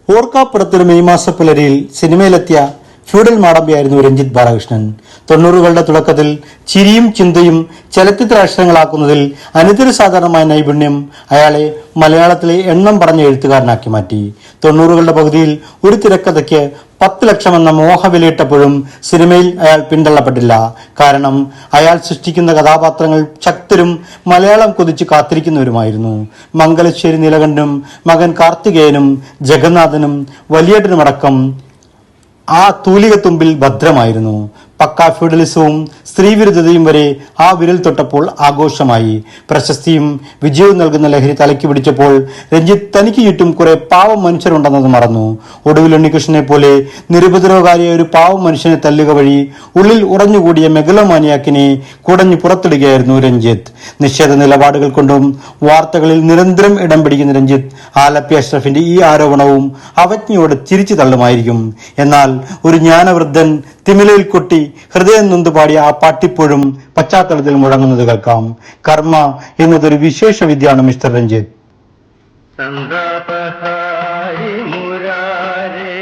ഓർക്കാപ്പുറത്തൊരു May മാസ പുലരിയിൽ സിനിമയിലെത്തിയ feudal മാടമ്പിയായിരുന്നു Ranjith Balakrishnan. 90കളുടെ തുടക്കത്തിൽ ചിരിയും ചിന്തയും ചലച്ചിത്ര അക്ഷരങ്ങളാക്കുന്നതിൽ അനിതര സാധാരണമായ നൈപുണ്യം അയാളെ മലയാളത്തിലെ എണ്ണം പറഞ്ഞ എഴുത്തുകാരനാക്കി മാറ്റി. 90കളുടെ പകുതിയിൽ ഒരു തിരക്കഥയ്ക്ക് 10 ലക്ഷം എന്ന മോഹവിലയിട്ടപ്പോഴും സിനിമയിൽ അയാൾ പിന്തള്ളപ്പെട്ടില്ല. കാരണം അയാൾ സൃഷ്ടിക്കുന്ന കഥാപാത്രങ്ങൾ ശക്തരും മലയാളം കൊതിച്ച് കാത്തിരിക്കുന്നവരുമായിരുന്നു. മംഗലശ്ശേരി നീലകണ്ഠനും മകൻ കാർത്തികേയനും ജഗന്നാഥനും വലിയേട്ടനുമടക്കം ആ തൂലികത്തുമ്പിൽ ഭദ്രമായിരുന്നു. പക്കാ ഫ്യൂഡലിസവും സ്ത്രീവിരുദ്ധതയും വരെ ആ വിരൽ തൊട്ടപ്പോൾ ആഘോഷമായി. പ്രശസ്തിയും വിജയവും നൽകുന്ന ലഹരി തലയ്ക്ക് പിടിച്ചപ്പോൾ രഞ്ജിത്ത് തനിക്ക് ചുറ്റും കുറെ പാവം മനുഷ്യരുണ്ടെന്നത് മറന്നു. ഒടുവിൽ ഉണ്ണികൃഷ്ണനെ പോലെ നിരുപദ്രവകാരിയായ ഒരു പാവം മനുഷ്യനെ തല്ലുക വഴി ഉള്ളിൽ ഉറഞ്ഞുകൂടിയ മെഗലോമാനിയാക്കിനെ കുടഞ്ഞു പുറത്തിടുകയായിരുന്നു രഞ്ജിത്ത്. നിഷേധ നിലപാടുകൾ കൊണ്ടും വാർത്തകളിൽ നിരന്തരം ഇടം പിടിക്കുന്ന രഞ്ജിത്ത് ആലപ്പി അഷ്റഫിന്റെ ഈ ആരോപണവും അവജ്ഞയോടെ തിരിച്ചു തള്ളുമായിരിക്കും. എന്നാൽ ഒരു ജ്ഞാനവൃദ്ധൻ തിമിലയിൽ കൊട്ടി ഹൃദയം നൊന്ത് പാടിയ ആ പാട്ടിപ്പോഴും പശ്ചാത്തലത്തിൽ മുഴങ്ങുന്നത് കേൾക്കാം. കർമ്മ എന്നതൊരു വിശേഷ വിദ്യയാണ് മിസ്റ്റർ രഞ്ജിത്ത്. മുരാരേ